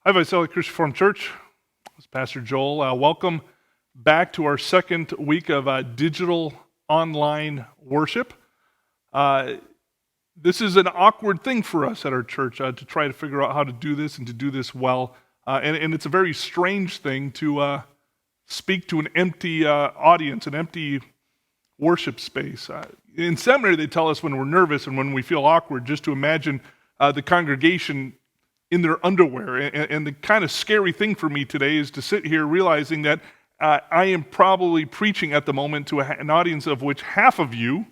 Hi, Visalia Christian Reformed Church. This is Pastor Joel. Welcome back to our second week of digital online worship. This is an awkward thing for us at our church to try to figure out how to do this and to do this well. And it's a very strange thing to speak to an empty audience, an empty worship space. In seminary, they tell us when we're nervous and when we feel awkward just to imagine the congregation in their underwear. And the kind of scary thing for me today is to sit here realizing that I am probably preaching at the moment to an audience of which half of you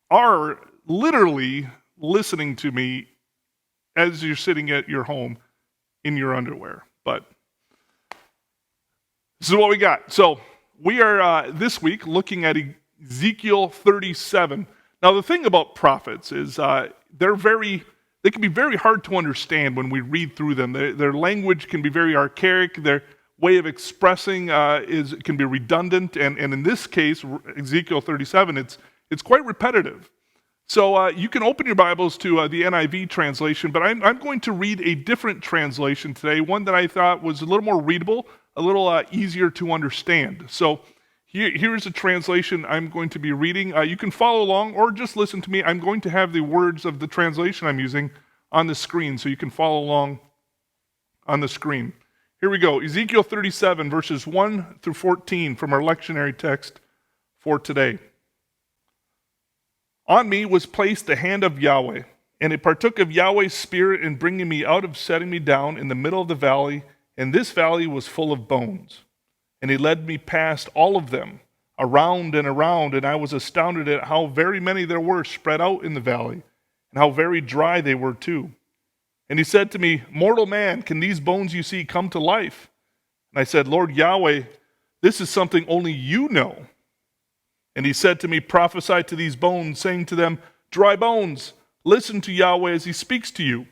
are literally listening to me as you're sitting at your home in your underwear. But this is what we got. So we are this week looking at Ezekiel 37. Now the thing about prophets is they can be very hard to understand when we read through them. Their language can be very archaic. Their way of expressing can be redundant. And in this case, Ezekiel 37, it's quite repetitive. So you can open your Bibles to the NIV translation, but I'm going to read a different translation today, one that I thought was a little more readable, a little easier to understand. So here's a translation I'm going to be reading. You can follow along or just listen to me. I'm going to have the words of the translation I'm using on the screen, so you can follow along on the screen. Here we go. Ezekiel 37, verses 1 through 14 from our lectionary text for today. On me was placed the hand of Yahweh, and it partook of Yahweh's spirit in bringing me out of setting me down in the middle of the valley, and this valley was full of bones. And he led me past all of them, around, and I was astounded at how very many there were spread out in the valley, and how very dry they were too. And he said to me, "Mortal man, can these bones you see come to life?" And I said, "Lord Yahweh, this is something only you know." And he said to me, "Prophesy to these bones, saying to them, dry bones, listen to Yahweh as he speaks to you.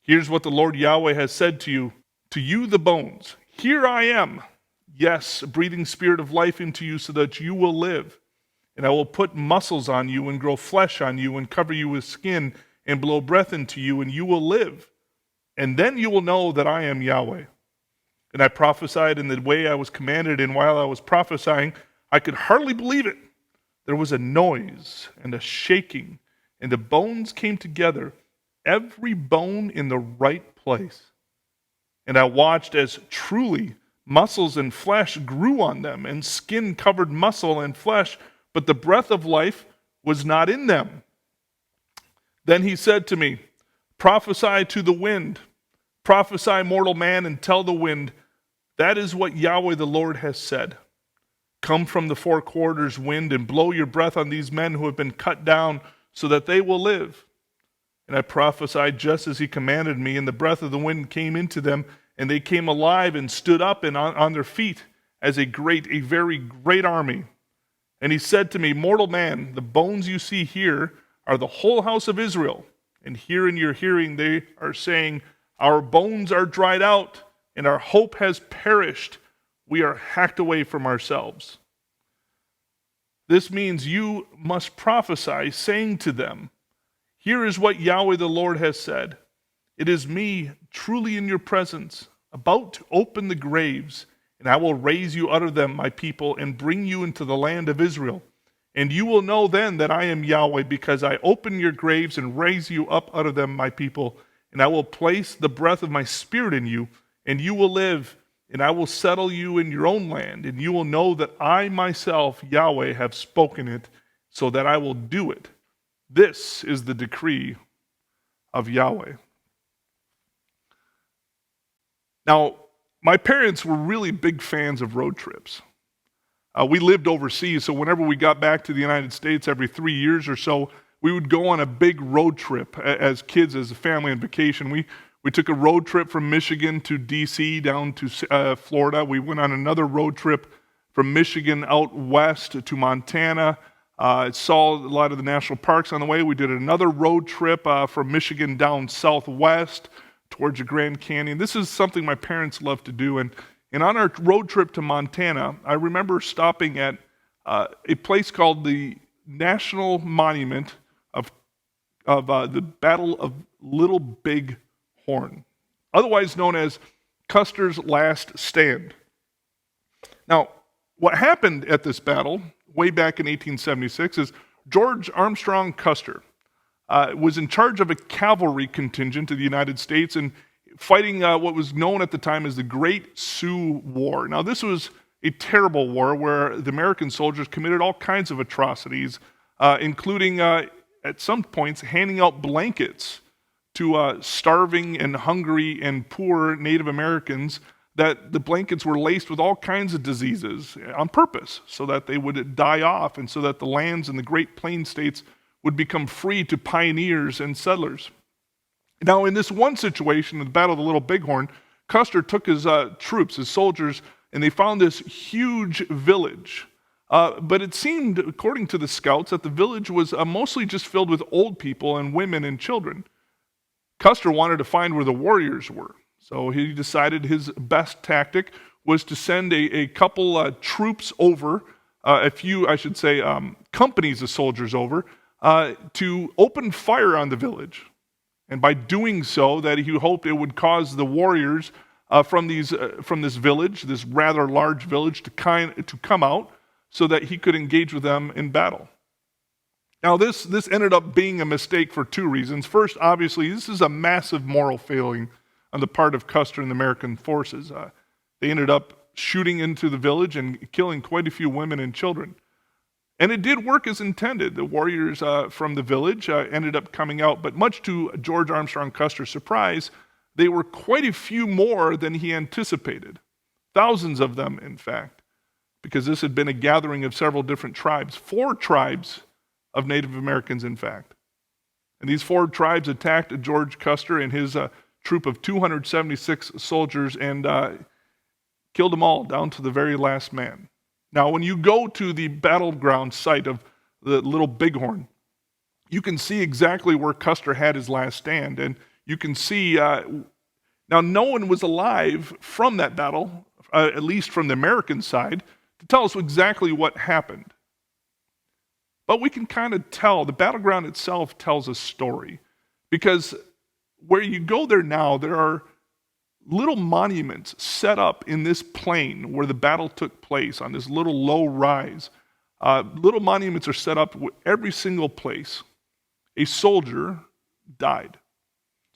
Here's what the Lord Yahweh has said to you the bones. Here I am. Yes, breathing spirit of life into you so that you will live. And I will put muscles on you and grow flesh on you and cover you with skin and blow breath into you and you will live. And then you will know that I am Yahweh." And I prophesied in the way I was commanded, and while I was prophesying, I could hardly believe it. There was a noise and a shaking, and the bones came together, every bone in the right place. And I watched as truly muscles and flesh grew on them, and skin covered muscle and flesh, but the breath of life was not in them. Then he said to me, "Prophesy to the wind. Prophesy, mortal man, and tell the wind, that is what Yahweh the Lord has said. Come from the four quarters, wind, and blow your breath on these men who have been cut down, so that they will live." And I prophesied just as he commanded me, and the breath of the wind came into them, and they came alive and stood up and on their feet as a very great army. And he said to me, "Mortal man, the bones you see here are the whole house of Israel. And here in your hearing they are saying, our bones are dried out, and our hope has perished. We are hacked away from ourselves." This means you must prophesy, saying to them, "Here is what Yahweh the Lord has said. It is me, truly in your presence, about to open the graves, and I will raise you out of them, my people, and bring you into the land of Israel. And you will know then that I am Yahweh, because I open your graves and raise you up out of them, my people, and I will place the breath of my spirit in you, and you will live, and I will settle you in your own land, and you will know that I myself, Yahweh, have spoken it, so that I will do it. This is the decree of Yahweh." Now, my parents were really big fans of road trips. We lived overseas, so whenever we got back to the United States every 3 years or so, we would go on a big road trip as kids, as a family on vacation. We took a road trip from Michigan to D.C. down to Florida. We went on another road trip from Michigan out west to Montana. Saw a lot of the national parks on the way. We did another road trip from Michigan down southwest towards the Grand Canyon. This is something my parents love to do. And on our road trip to Montana, I remember stopping at a place called the National Monument of the Battle of Little Big Horn, otherwise known as Custer's last stand. Now, what happened at this battle way back in 1876 is George Armstrong Custer was in charge of a cavalry contingent of the United States and fighting what was known at the time as the Great Sioux War. Now, this was a terrible war where the American soldiers committed all kinds of atrocities, including at some points handing out blankets to starving and hungry and poor Native Americans, that the blankets were laced with all kinds of diseases on purpose so that they would die off and so that the lands in the Great Plains states would become free to pioneers and settlers. Now, in this one situation, in the Battle of the Little Bighorn, Custer took his troops, his soldiers, and they found this huge village. But it seemed, according to the scouts, that the village was mostly just filled with old people and women and children. Custer wanted to find where the warriors were. So he decided his best tactic was to send a couple troops over, a few, I should say, companies of soldiers over, to open fire on the village. And by doing so, that he hoped it would cause the warriors from this village, this rather large village, to come out so that he could engage with them in battle. Now, this ended up being a mistake for two reasons. First, obviously, this is a massive moral failing on the part of Custer and the American forces. They ended up shooting into the village and killing quite a few women and children. And it did work as intended. The warriors from the village ended up coming out, but much to George Armstrong Custer's surprise, they were quite a few more than he anticipated. Thousands of them, in fact, because this had been a gathering of several different tribes, 4 tribes of Native Americans, in fact. And these 4 tribes attacked George Custer and his troop of 276 soldiers and killed them all down to the very last man. Now, when you go to the battleground site of the Little Bighorn, you can see exactly where Custer had his last stand. And you can see, now no one was alive from that battle, at least from the American side, to tell us exactly what happened. But we can kind of tell, the battleground itself tells a story. Because where you go there now, there are little monuments set up in this plain where the battle took place, on this little low rise. Little monuments are set up every single place. A soldier died.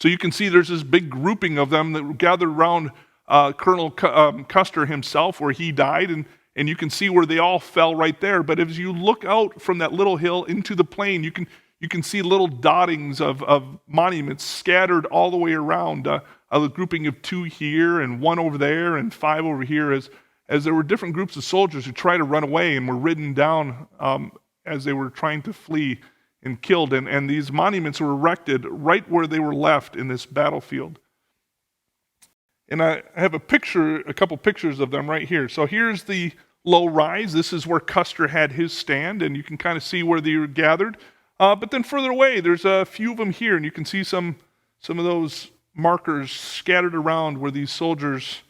So you can see there's this big grouping of them that gathered around Colonel Custer himself where he died, and you can see where they all fell right there. But as you look out from that little hill into the plain, you can see little dottings of monuments scattered all the way around. A grouping of 2 here and 1 over there and 5 over here, as there were different groups of soldiers who tried to run away and were ridden down as they were trying to flee and killed. And these monuments were erected right where they were left in this battlefield. And I have a couple pictures of them right here. So here's the low rise. This is where Custer had his stand, and you can kind of see where they were gathered. But then further away, there's a few of them here, and you can see some of those markers scattered around where these soldiers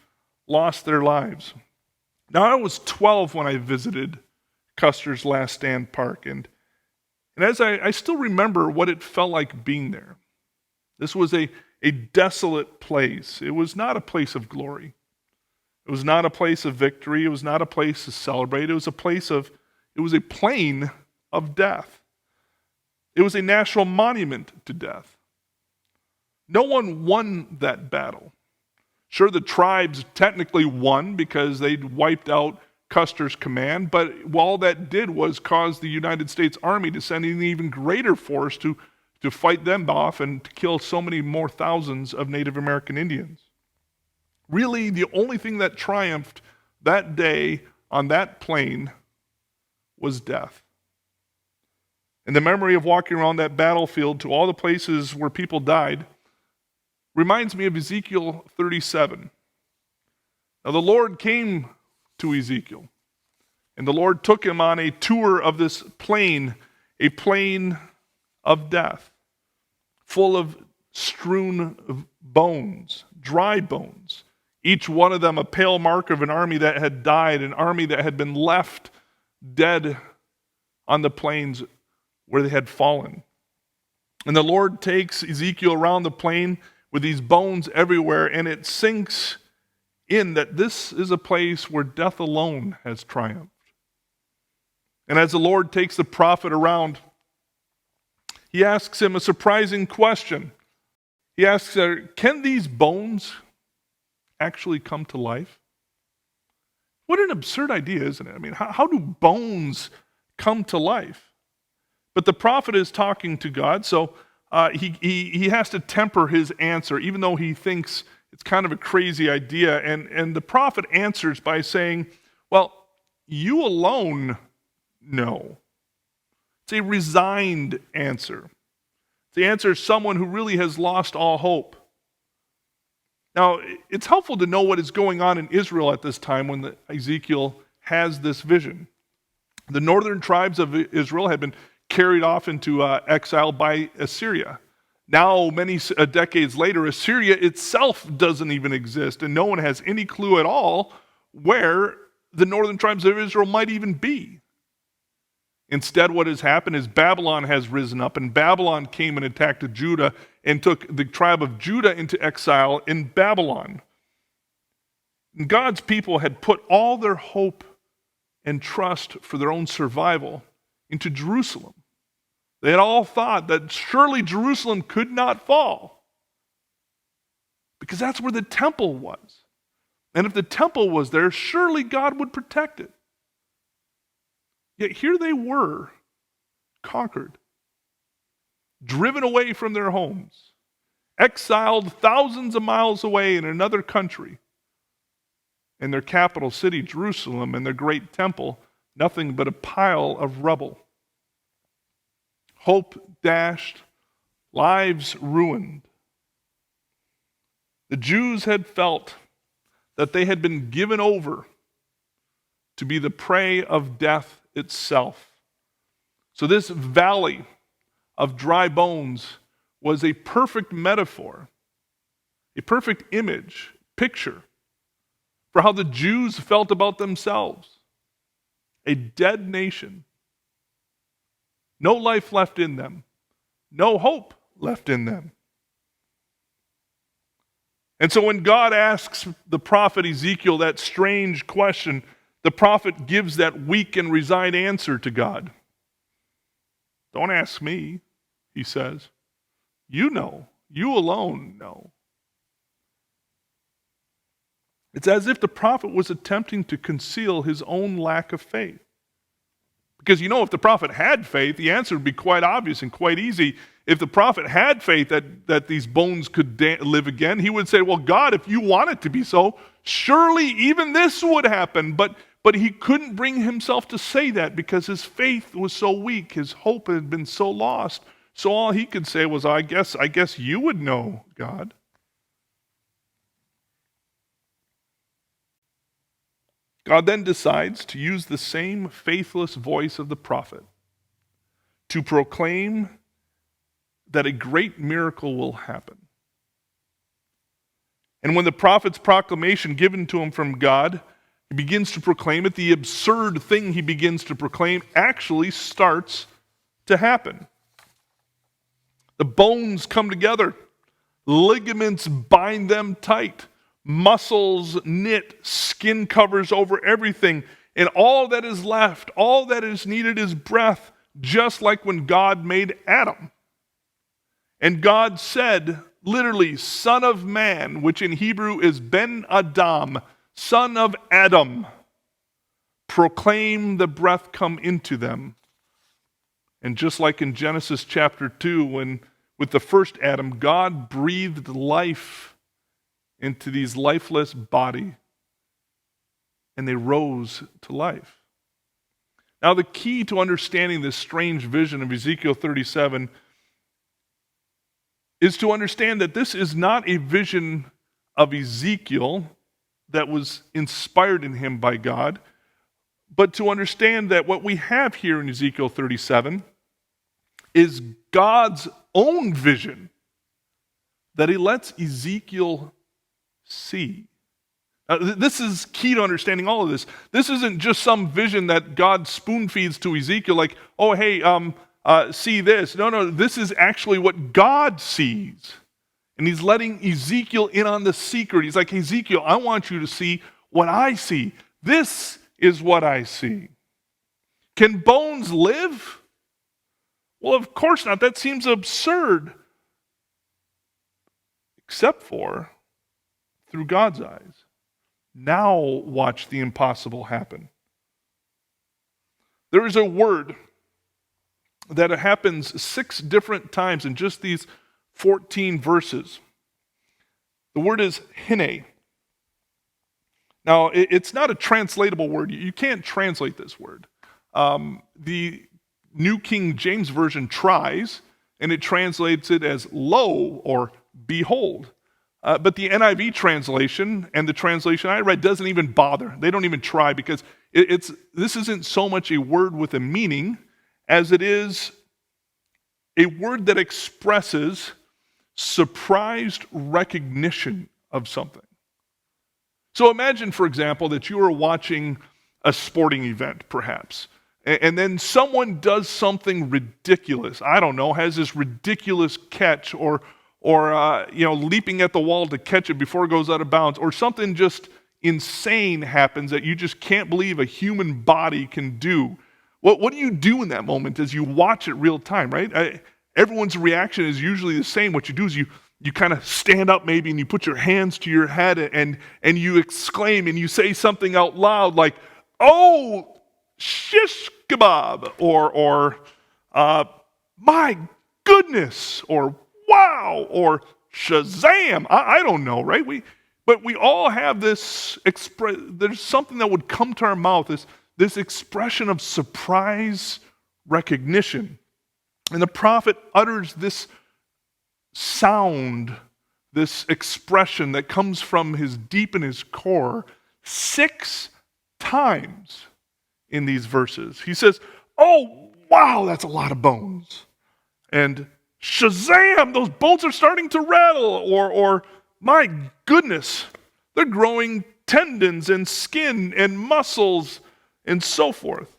lost their lives. Now, I was 12 when I visited Custer's Last Stand Park, and as I still remember what it felt like being there. This was a desolate place. It was not a place of glory. It was not a place of victory. It was not a place to celebrate. It was a plain of death. It was a national monument to death. No one won that battle. Sure, the tribes technically won because they'd wiped out Custer's command, but all that did was cause the United States Army to send in an even greater force to fight them off and to kill so many more thousands of Native American Indians. Really, the only thing that triumphed that day on that plain was death. And the memory of walking around that battlefield to all the places where people died reminds me of Ezekiel 37. Now the Lord came to Ezekiel, and the Lord took him on a tour of this plain, a plain of death, full of strewn bones, dry bones, each one of them a pale mark of an army that had died, an army that had been left dead on the plains where they had fallen. And the Lord takes Ezekiel around the plain with these bones everywhere, and it sinks in that this is a place where death alone has triumphed. And as the Lord takes the prophet around, he asks him a surprising question. He asks, can these bones actually come to life? What an absurd idea, isn't it? I mean, how do bones come to life? But the prophet is talking to God, so he has to temper his answer, even though he thinks it's kind of a crazy idea. And the prophet answers by saying, well, you alone know. It's a resigned answer. The answer is someone who really has lost all hope. Now, it's helpful to know what is going on in Israel at this time when Ezekiel has this vision. The northern tribes of Israel had been carried off into exile by Assyria. Now, many decades later, Assyria itself doesn't even exist, and no one has any clue at all where the northern tribes of Israel might even be. Instead, what has happened is Babylon has risen up, and Babylon came and attacked Judah and took the tribe of Judah into exile in Babylon. And God's people had put all their hope and trust for their own survival into Jerusalem. They had all thought that surely Jerusalem could not fall because that's where the temple was. And if the temple was there, surely God would protect it. Yet here they were, conquered, driven away from their homes, exiled thousands of miles away in another country, and their capital city, Jerusalem, and their great temple, nothing but a pile of rubble. Hope dashed, lives ruined. The Jews had felt that they had been given over to be the prey of death itself. So this valley of dry bones was a perfect metaphor, a perfect image, picture for how the Jews felt about themselves. A dead nation. No life left in them. No hope left in them. And so when God asks the prophet Ezekiel that strange question, the prophet gives that weak and resigned answer to God. Don't ask me, he says. You know. You alone know. It's as if the prophet was attempting to conceal his own lack of faith. Because if the prophet had faith, the answer would be quite obvious and quite easy. If the prophet had faith that these bones could live again, he would say, well, God, if you want it to be so, surely even this would happen. But he couldn't bring himself to say that because his faith was so weak. His hope had been so lost. So all he could say was, I guess you would know, God. God then decides to use the same faithless voice of the prophet to proclaim that a great miracle will happen. And when the prophet's proclamation given to him from God, he begins to proclaim it, the absurd thing he begins to proclaim actually starts to happen. The bones come together, ligaments bind them tight, muscles knit, skin covers over everything, and all that is left, all that is needed is breath, just like when God made Adam. And God said, literally, Son of Man, which in Hebrew is Ben Adam, son of Adam, proclaim the breath come into them. And just like in Genesis chapter 2, when with the first Adam, God breathed life into these lifeless body, and they rose to life. Now, the key to understanding this strange vision of Ezekiel 37 is to understand that this is not a vision of Ezekiel that was inspired in him by God, but to understand that what we have here in Ezekiel 37 is God's own vision that he lets Ezekiel see. This is key to understanding all of this. This isn't just some vision that God spoon feeds to Ezekiel like, oh, hey, see this. No, this is actually what God sees. And he's letting Ezekiel in on the secret. He's like, Ezekiel, I want you to see what I see. This is what I see. Can bones live? Well, of course not. That seems absurd. Except for through God's eyes. Now watch the impossible happen. There is a word that happens 6 different times in just these 14 verses. The word is hine. Now, it's not a translatable word. You can't translate this word. The New King James Version tries, and it translates it as lo or behold. But the NIV translation and the translation I read doesn't even bother. They don't even try because this isn't so much a word with a meaning as it is a word that expresses surprised recognition of something. So imagine, for example, that you are watching a sporting event, perhaps, and then someone does something ridiculous. I don't know, has this ridiculous catch or leaping at the wall to catch it before it goes out of bounds, or something just insane happens that you just can't believe a human body can do. What do you do in that moment as you watch it real time, right? Everyone's reaction is usually the same. What you do is you kind of stand up maybe and you put your hands to your head and you exclaim and you say something out loud like, oh, shish kebab, or my goodness, or wow, or Shazam. I don't know, right? But we all have this there's something that would come to our mouth, this expression of surprise recognition. And the prophet utters this sound, this expression that comes from his deep in his core 6 times in these verses. He says, oh, wow, that's a lot of bones. And Shazam, those bones are starting to rattle. Or my goodness, they're growing tendons and skin and muscles and so forth.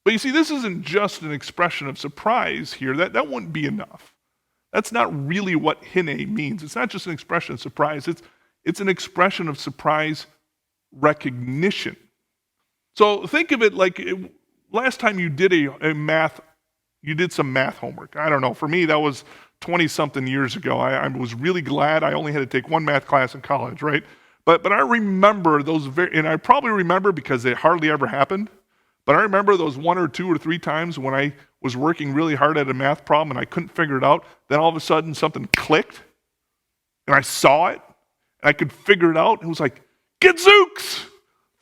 But you see, this isn't just an expression of surprise here. That wouldn't be enough. That's not really what hine means. It's not just an expression of surprise. It's an expression of surprise recognition. So think of it like last time you did you did some math homework. I don't know. For me, that was 20-something years ago. I was really glad I only had to take one math class in college, right? But I remember those and I probably remember because they hardly ever happened. But I remember those 1 or 2 or 3 times when I was working really hard at a math problem and I couldn't figure it out. Then all of a sudden something clicked and I saw it and I could figure it out. And it was like, gadzooks!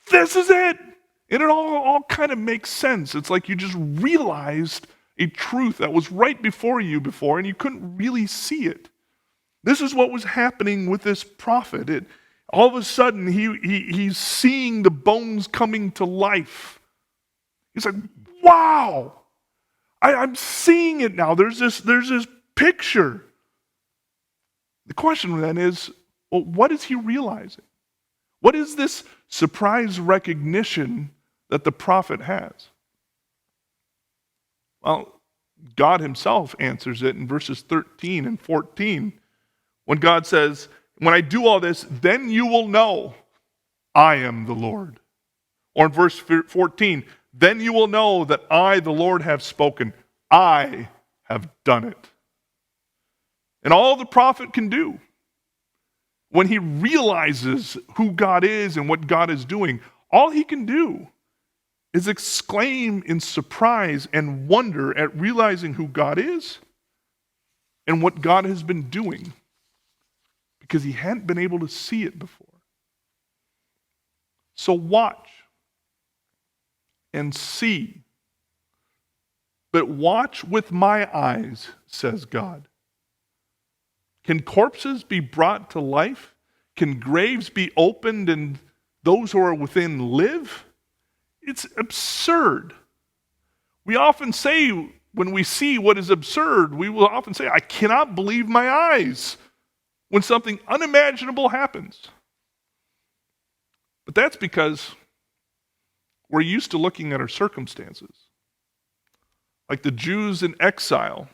This is it! And it all kind of makes sense. It's like you just realized a truth that was right before you before and you couldn't really see it. This is what was happening with this prophet. All of a sudden he's seeing the bones coming to life. He's like, wow, I'm seeing it now. There's this picture. The question then is, well, what is he realizing? What is this surprise recognition that the prophet has? Well, God himself answers it in verses 13 and 14 when God says, when I do all this, then you will know I am the Lord. Or in verse 14, then you will know that I, the Lord, have spoken. I have done it. And all the prophet can do when he realizes who God is and what God is doing, all he can do is exclaim in surprise and wonder at realizing who God is and what God has been doing because he hadn't been able to see it before. So watch and see. But watch with my eyes, says God. Can corpses be brought to life? Can graves be opened and those who are within live? It's absurd. We often say, when we see what is absurd, we will often say, I cannot believe my eyes when something unimaginable happens. But that's because we're used to looking at our circumstances. Like the Jews in exile,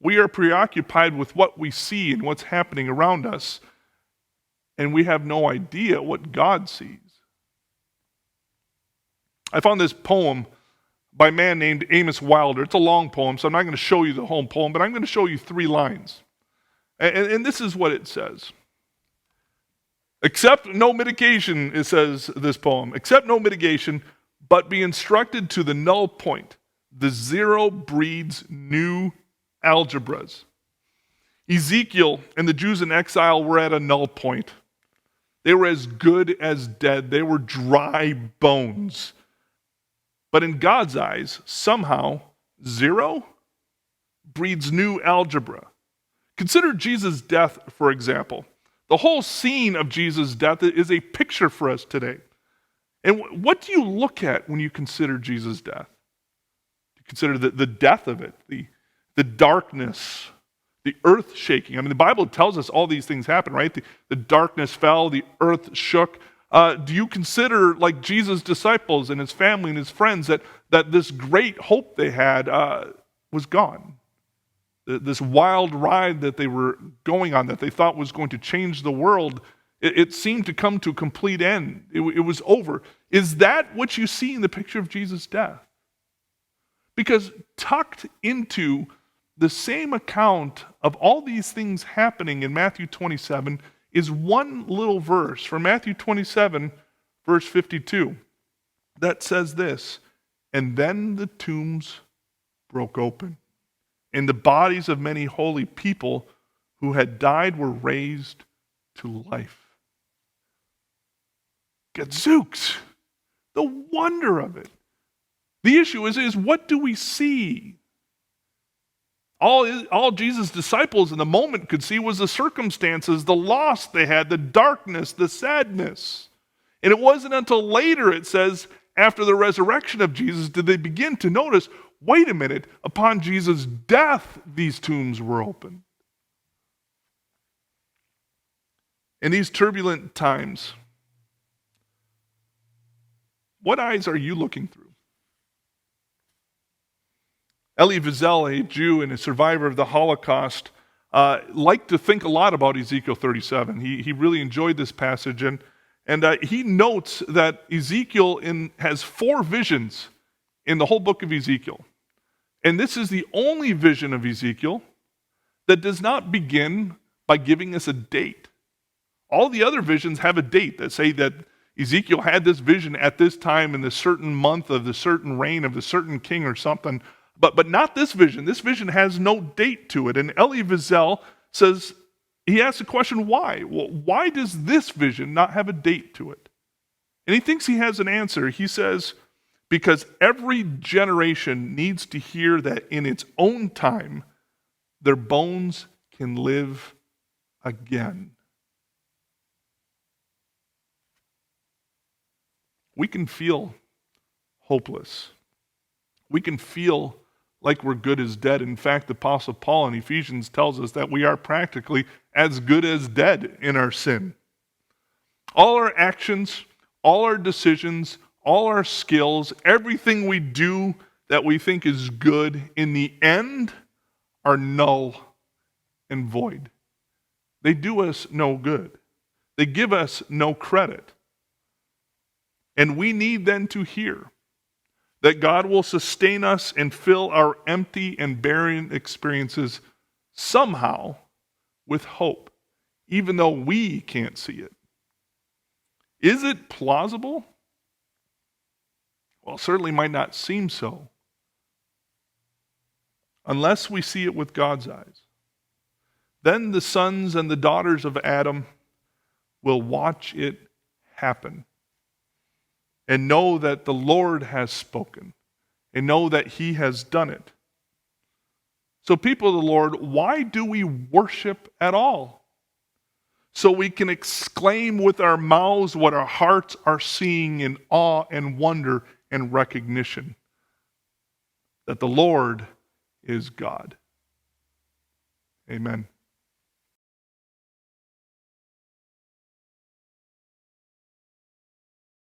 We are preoccupied with what we see and what's happening around us, and we have no idea what God sees. I found this poem by a man named Amos Wilder. It's a long poem, so I'm not going to show you the whole poem, but I'm going to show you 3 lines. And this is what it says. Accept no mitigation, it says this poem. Accept no mitigation, but be instructed to the null point. The zero breeds new algebras. Ezekiel and the Jews in exile were at a null point. They were as good as dead. They were dry bones. But in God's eyes, somehow, zero breeds new algebra. Consider Jesus' death, for example. The whole scene of Jesus' death is a picture for us today. And what do you look at when you consider Jesus' death? You consider the death of it, the darkness, the earth shaking. I mean, the Bible tells us all these things happen, right? The darkness fell, the earth shook. Do you consider, like Jesus' disciples and his family and his friends, that this great hope they had was gone? This wild ride that they were going on, that they thought was going to change the world, it seemed to come to a complete end. It was over. Is that what you see in the picture of Jesus' death? Because tucked into the same account of all these things happening in Matthew 27 is one little verse from Matthew 27, verse 52, that says this, "And then the tombs broke open, and the bodies of many holy people who had died were raised to life." Gadzooks! The wonder of it. The issue is what do we see? All Jesus' disciples in the moment could see was the circumstances, the loss they had, the darkness, the sadness. And it wasn't until later, it says, after the resurrection of Jesus, did they begin to notice, wait a minute, upon Jesus' death, these tombs were opened. In these turbulent times, what eyes are you looking through? Elie Wiesel, a Jew and a survivor of the Holocaust, liked to think a lot about Ezekiel 37. He really enjoyed this passage, and he notes that Ezekiel has 4 visions in the whole book of Ezekiel. And this is the only vision of Ezekiel that does not begin by giving us a date. All the other visions have a date that say that Ezekiel had this vision at this time in the certain month of the certain reign of the certain king or something. But not this vision. This vision has no date to it. And Elie Wiesel says, he asks the question, why? Well, why does this vision not have a date to it? And he thinks he has an answer. He says, because every generation needs to hear that in its own time, their bones can live again. We can feel hopeless. We can feel like we're good as dead. In fact, the Apostle Paul in Ephesians tells us that we are practically as good as dead in our sin. All our actions, all our decisions, all our skills, everything we do that we think is good, in the end, are null and void. They do us no good. They give us no credit. And we need then to hear that God will sustain us and fill our empty and barren experiences somehow with hope, even though we can't see it. Is it plausible? Well, it certainly might not seem so, unless we see it with God's eyes. Then the sons and the daughters of Adam will watch it happen and know that the Lord has spoken and know that he has done it. So, people of the Lord, why do we worship at all? So we can exclaim with our mouths what our hearts are seeing in awe and wonder and recognition, that the Lord is God. Amen.